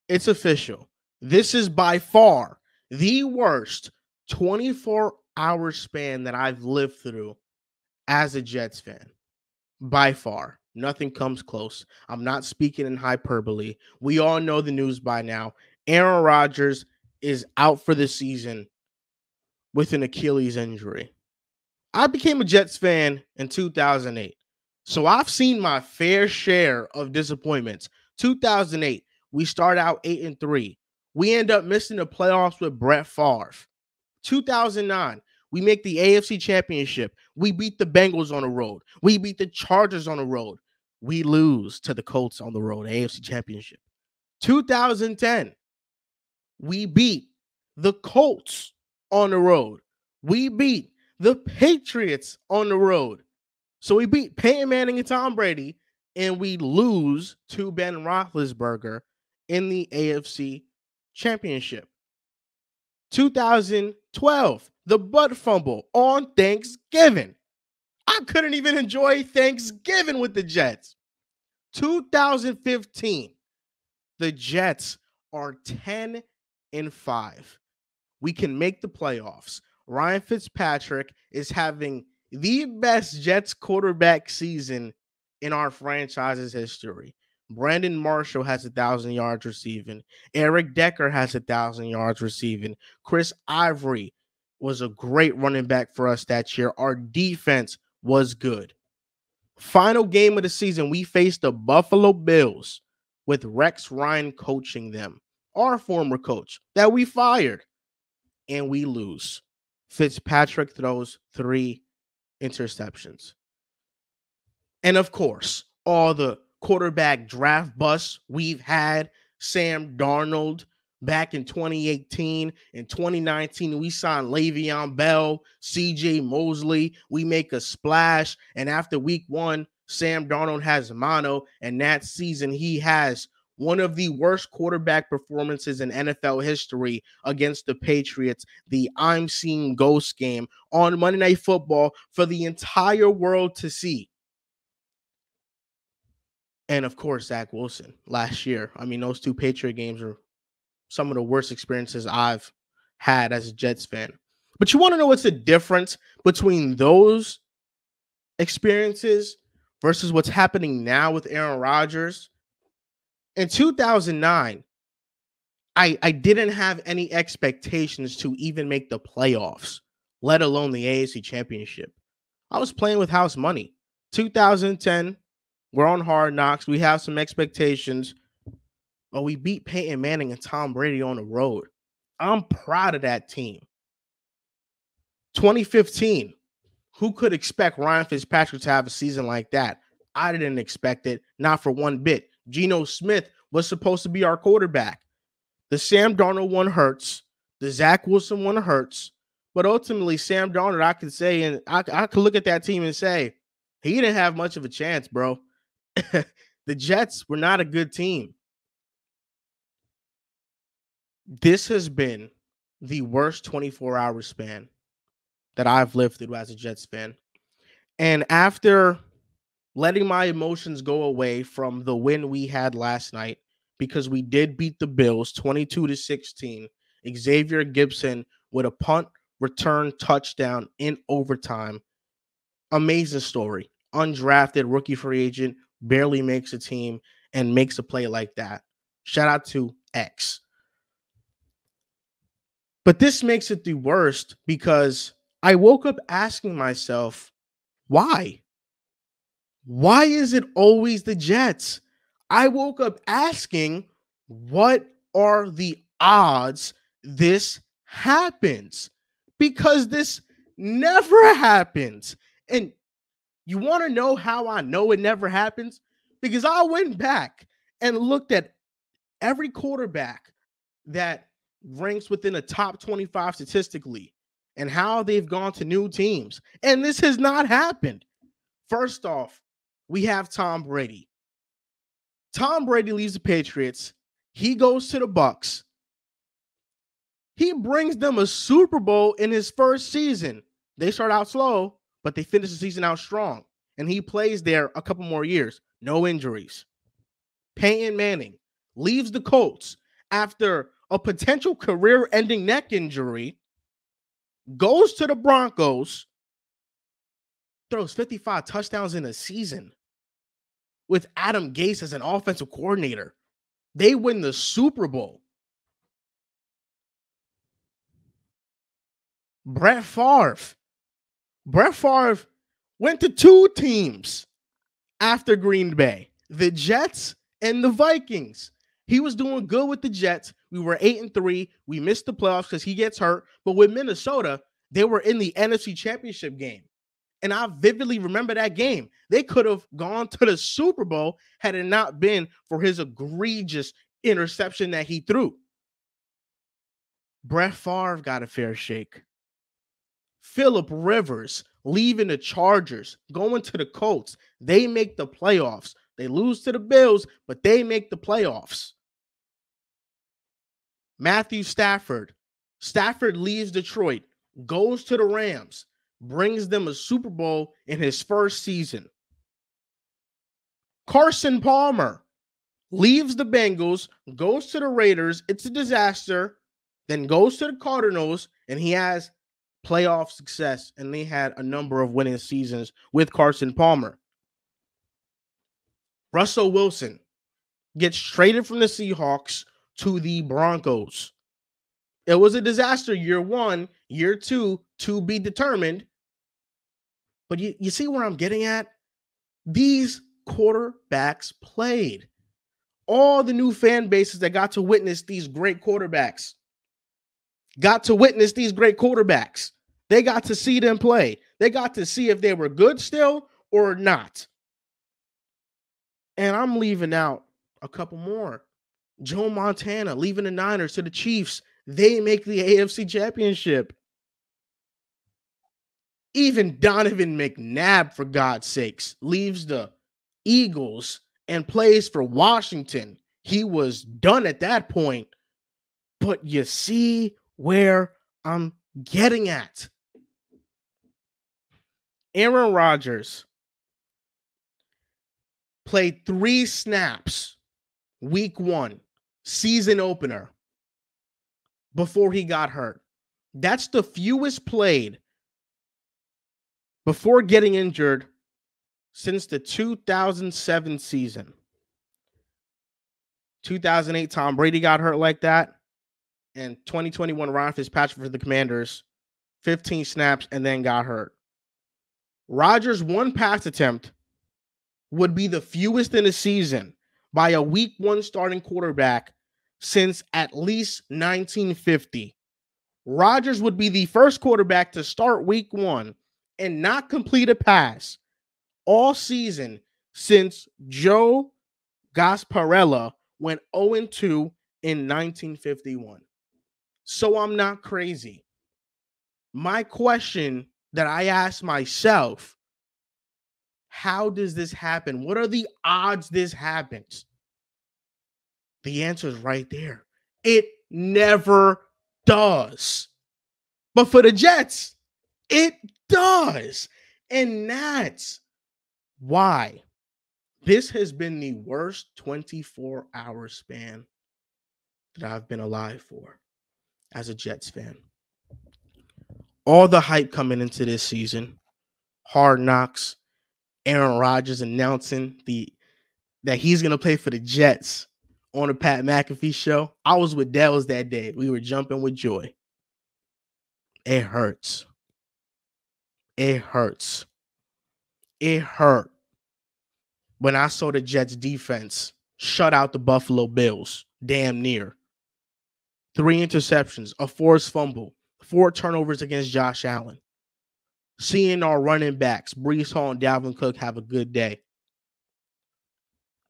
It's official. This is by far the worst 24-hour span that I've lived through as a Jets fan. By far. Nothing comes close. I'm not speaking in hyperbole. We all know the news by now. Aaron Rodgers is out for the season with an Achilles injury. I became a Jets fan in 2008. So I've seen my fair share of disappointments. 2008, we start out 8-3. We end up missing the playoffs with Brett Favre. 2009, we make the AFC Championship. We beat the Bengals on the road. We beat the Chargers on the road. We lose to the Colts on the road, AFC Championship. 2010, we beat the Colts on the road. We beat the Patriots on the road. So we beat Peyton Manning and Tom Brady, and we lose to Ben Roethlisberger in the AFC Championship. 2012, the butt fumble on Thanksgiving. I couldn't even enjoy Thanksgiving with the Jets. 2015, the Jets are 10-5. We can make the playoffs. Ryan Fitzpatrick is having the best Jets quarterback season in our franchise's history. Brandon Marshall has 1,000 yards receiving. Eric Decker has 1,000 yards receiving. Chris Ivory was a great running back for us that year. Our defense was good. Final game of the season, we faced the Buffalo Bills with Rex Ryan coaching them, our former coach that we fired, and we lose. Fitzpatrick throws 3 interceptions. And of course, all the quarterback draft busts we've had. Sam Darnold back in 2018. In 2019, we signed Le'Veon Bell, CJ Mosley. We make a splash. And after week 1, Sam Darnold has mono. And that season, he has one of the worst quarterback performances in NFL history against the Patriots, the I'm seeing ghost game on Monday Night Football for the entire world to see. And of course, Zach Wilson last year. I mean, those 2 Patriot games are some of the worst experiences I've had as a Jets fan. But you want to know what's the difference between those experiences versus what's happening now with Aaron Rodgers? In 2009, I didn't have any expectations to even make the playoffs, let alone the AFC Championship. I was playing with house money. 2010, we're on Hard Knocks. We have some expectations, but we beat Peyton Manning and Tom Brady on the road. I'm proud of that team. 2015, who could expect Ryan Fitzpatrick to have a season like that? I didn't expect it, not for one bit. Geno Smith was supposed to be our quarterback. The Sam Darnold one hurts. The Zach Wilson one hurts. But ultimately, Sam Darnold, I could say, and I could look at that team and say, he didn't have much of a chance, bro. The Jets were not a good team. This has been the worst 24-hour span that I've lived through as a Jets fan. And after letting my emotions go away from the win we had last night, because we did beat the Bills 22-16, Xavier Gibson with a punt return touchdown in overtime. Amazing story. Undrafted rookie free agent, barely makes a team and makes a play like that. Shout out to X. But this makes it the worst because I woke up asking myself, why? Why is it always the Jets? I woke up asking, what are the odds this happens? Because this never happens. And you want to know how I know it never happens? Because I went back and looked at every quarterback that ranks within the top 25 statistically and how they've gone to new teams. And this has not happened. First off, we have Tom Brady. Tom Brady leaves the Patriots. He goes to the Bucs. He brings them a Super Bowl in his first season. They start out slow, but they finish the season out strong. And he plays there a couple more years. No injuries. Peyton Manning leaves the Colts after a potential career-ending neck injury, goes to the Broncos, throws 55 touchdowns in a season with Adam Gase as an offensive coordinator. They win the Super Bowl. Brett Favre went to two teams after Green Bay, the Jets and the Vikings. He was doing good with the Jets. We were 8-3. We missed the playoffs because he gets hurt. But with Minnesota, they were in the NFC Championship game. And I vividly remember that game. They could have gone to the Super Bowl had it not been for his egregious interception that he threw. Brett Favre got a fair shake. Phillip Rivers leaving the Chargers, going to the Colts. They make the playoffs. They lose to the Bills, but they make the playoffs. Matthew Stafford. Stafford leaves Detroit, goes to the Rams, brings them a Super Bowl in his first season. Carson Palmer leaves the Bengals, goes to the Raiders. It's a disaster. Then goes to the Cardinals, and he has playoff success, and they had a number of winning seasons with Carson Palmer. Russell Wilson gets traded from the Seahawks to the Broncos. It was a disaster year one, year two, to be determined. But you see where I'm getting at? These quarterbacks played. All the new fan bases that got to witness these great quarterbacks They got to see them play. They got to see if they were good still or not. And I'm leaving out a couple more. Joe Montana leaving the Niners to the Chiefs. They make the AFC Championship. Even Donovan McNabb, for God's sakes, leaves the Eagles and plays for Washington. He was done at that point. But you see where I'm getting at. Aaron Rodgers played 3 snaps week 1, season opener, before he got hurt. That's the fewest played before getting injured since the 2007 season. 2008, Tom Brady got hurt like that. And 2021, Ryan Fitzpatrick for the Commanders, 15 snaps and then got hurt. Rodgers' 1 pass attempt would be the fewest in a season by a week 1 starting quarterback since at least 1950. Rodgers would be the first quarterback to start week 1 and not complete a pass all season since Joe Gasparilla went 0-2 in 1951. So I'm not crazy. My question that I ask myself, how does this happen? What are the odds this happens? The answer is right there. It never does. But for the Jets, it does. And that's why this has been the worst 24-hour span that I've been alive for as a Jets fan. All the hype coming into this season, Hard Knocks, Aaron Rodgers announcing that he's going to play for the Jets on the Pat McAfee show. I was with Dells that day. We were jumping with joy. It hurts. It hurts. It hurt when I saw the Jets defense shut out the Buffalo Bills, damn near. 3 interceptions, a forced fumble, 4 turnovers against Josh Allen. Seeing our running backs, Breece Hall and Dalvin Cook, have a good day.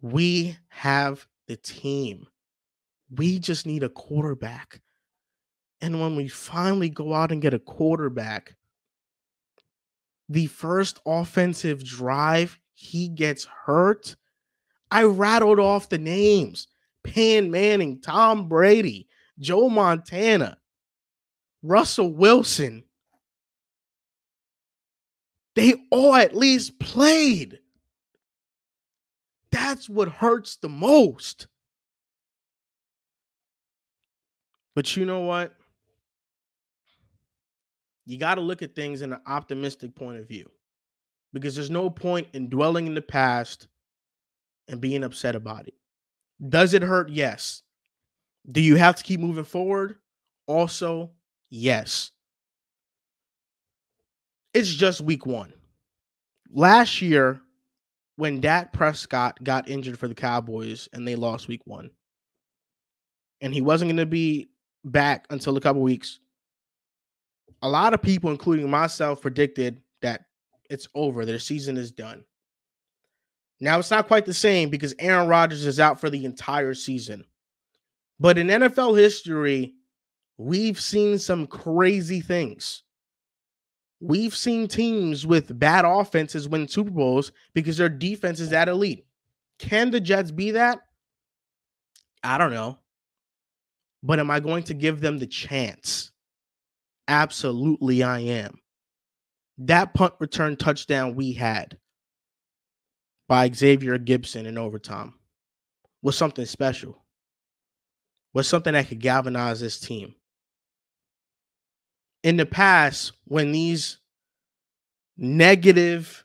We have the team. We just need a quarterback. And when we finally go out and get a quarterback, the first offensive drive, he gets hurt. I rattled off the names. Peyton Manning, Tom Brady, Joe Montana, Russell Wilson. They all at least played. That's what hurts the most. But you know what? You got to look at things in an optimistic point of view because there's no point in dwelling in the past and being upset about it. Does it hurt? Yes. Do you have to keep moving forward? Also, yes. It's just week one. Last year, when Dak Prescott got injured for the Cowboys and they lost week one, and he wasn't going to be back until a couple weeks, a lot of people, including myself, predicted that it's over. Their season is done. Now, it's not quite the same because Aaron Rodgers is out for the entire season. But in NFL history, we've seen some crazy things. We've seen teams with bad offenses win Super Bowls because their defense is that elite. Can the Jets be that? I don't know. But am I going to give them the chance? Absolutely, I am. That punt return touchdown we had by Xavier Gibson in overtime was something special. Was something that could galvanize this team. In the past, when these negative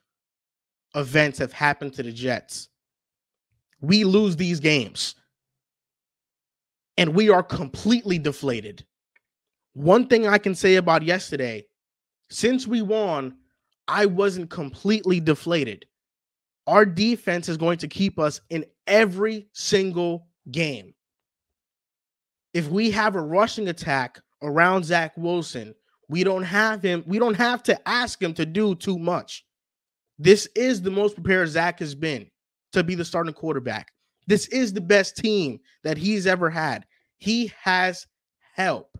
events have happened to the Jets, we lose these games and we are completely deflated. One thing I can say about yesterday, since we won, I wasn't completely deflated. Our defense is going to keep us in every single game. If we have a rushing attack around Zach Wilson, we don't have to ask him to do too much. This is the most prepared Zach has been to be the starting quarterback. This is the best team that he's ever had. He has help.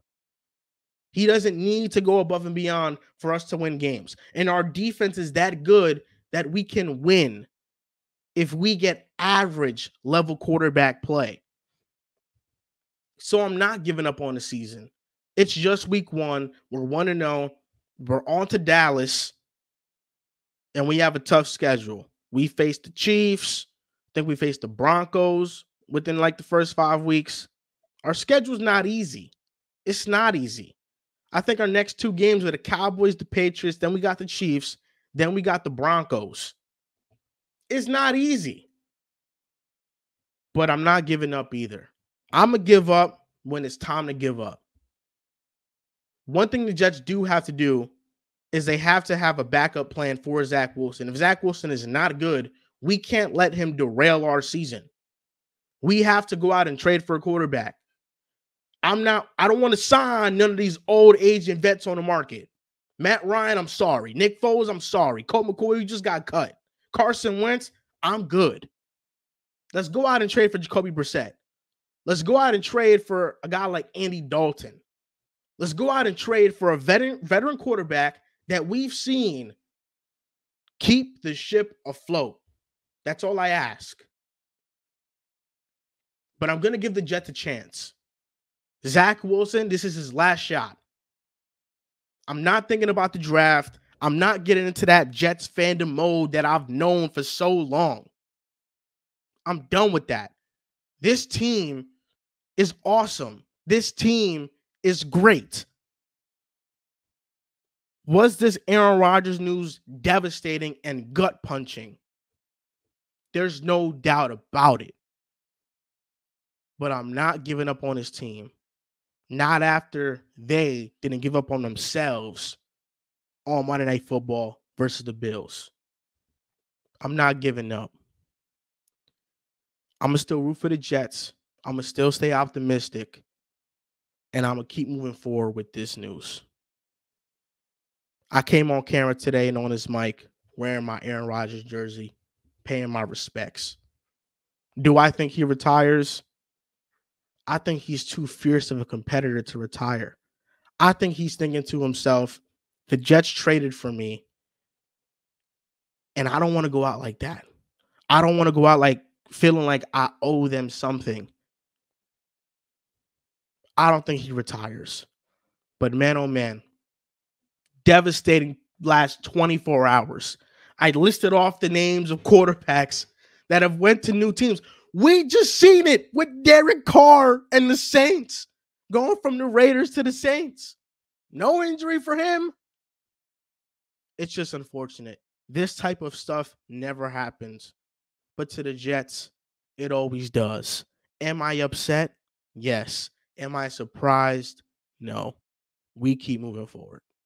He doesn't need to go above and beyond for us to win games. And our defense is that good that we can win if we get average level quarterback play. So I'm not giving up on the season. It's just week one. We're 1-0. We're on to Dallas, and we have a tough schedule. We face the Chiefs. I think we face the Broncos within like the first 5 weeks. Our schedule's not easy. It's not easy. I think our next 2 games are the Cowboys, the Patriots, then we got the Chiefs, then we got the Broncos. It's not easy. But I'm not giving up either. I'm going to give up when it's time to give up. One thing the Jets do have to do is they have to have a backup plan for Zach Wilson. If Zach Wilson is not good, we can't let him derail our season. We have to go out and trade for a quarterback. I don't want to sign none of these old aging vets on the market. Matt Ryan, I'm sorry. Nick Foles, I'm sorry. Colt McCoy, you just got cut. Carson Wentz, I'm good. Let's go out and trade for Jacoby Brissett. Let's go out and trade for a guy like Andy Dalton. Let's go out and trade for a veteran quarterback that we've seen keep the ship afloat. That's all I ask. But I'm going to give the Jets a chance. Zach Wilson, this is his last shot. I'm not thinking about the draft. I'm not getting into that Jets fandom mode that I've known for so long. I'm done with that. This team is awesome. This team is great. Was this Aaron Rodgers news devastating and gut-punching? There's no doubt about it. But I'm not giving up on this team. Not after they didn't give up on themselves on Monday Night Football versus the Bills. I'm not giving up. I'm going to still root for the Jets. I'm going to still stay optimistic. And I'm going to keep moving forward with this news. I came on camera today and on this mic wearing my Aaron Rodgers jersey, paying my respects. Do I think he retires? I think he's too fierce of a competitor to retire. I think he's thinking to himself, the Jets traded for me, and I don't want to go out like that. I don't want to go out like feeling like I owe them something. I don't think he retires. But man, oh man, devastating last 24 hours. I listed off the names of quarterbacks that have went to new teams. We just seen it with Derek Carr and the Saints. going from the Raiders to the Saints. No injury for him. It's just unfortunate. This type of stuff never happens. But to the Jets, it always does. Am I upset? Yes. Am I surprised? No. We keep moving forward.